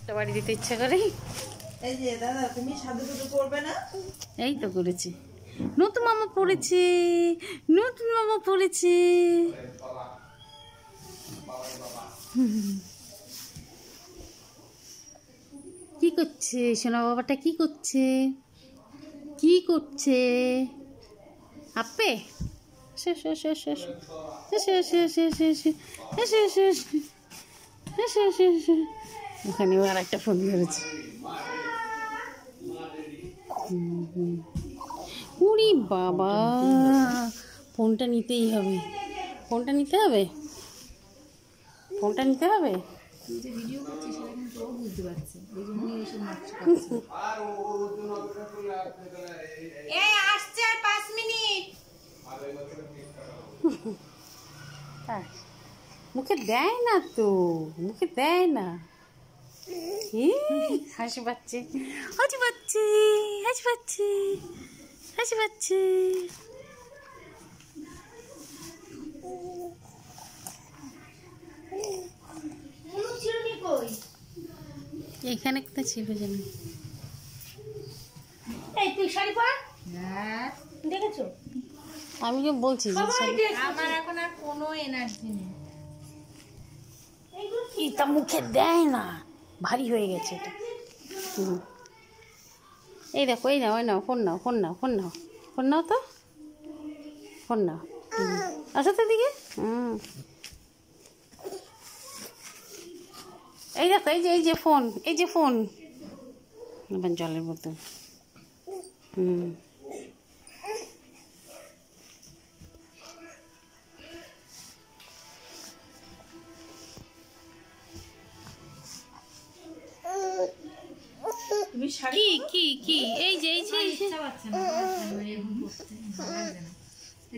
একটা বাড়ি দিতে ইচ্ছা করে। এই যে দাদা তুমি সাজুগুজু করবে না? এই তো করেছি। নতুন মামা পড়েছে, নতুন মামা পড়েছে। কি করছে সোনা বাবাটা? কি করছে? কি করছে? আপে ওখানে আর একটা ফোন ধরেছে। উরি বাবা, ফোনটা নিতেই হবে, ফোনটা নিতে হবে, ফোনটা নিতে হবে। ভিডিও করছি সেটা কিন্তু ও বুঝতে পারছে, এই জন্যই এসব নষ্ট করছে। এই আসছে আর 5 মিনিট। মুখে দেয় না তো, মুখে দেয় না। হাসি পাচ্ছে, হাসি পাচ্ছে, হাসি পাচ্ছে, হাসি পাচ্ছে। এখানে কোথায় ছিল জানি। এই তুই শাড়ি পর। হ্যাঁ দেখেছো, আমি যে বলছি যে আমার এখন আর কোনো এনার্জি নেই। এটা মুখে দেয় না, ভারী হয়ে গেছে এটা। এই দেখো, এই নাও, এই নাও, ফোন নাও, ফোন নাও, ফোন নাও, ফোন নাও তো, ফোন নাও। আসো তো দিকে। এই দেখো, এই যে, এই যে ফোন, এই যে ফোন, এবার জলের বোতল। তুমি শাড়ি কি কি কি এই যে, এই যে, ইচ্ছা পাচ্ছে না এরকম করতে, ভালো লাগছে না।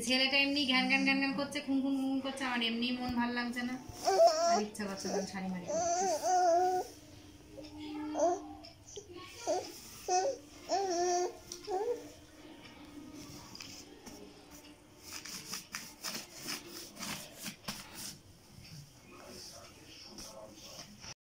ছেলেটা এমনি ঘ্যান ঘ্যান ঘ্যান ঘ্যান করছে, খুন খুন খুন করছে, আমার এমনি মন ভালো লাগছে না, আর ইচ্ছা করছে না শাড়ি মারি।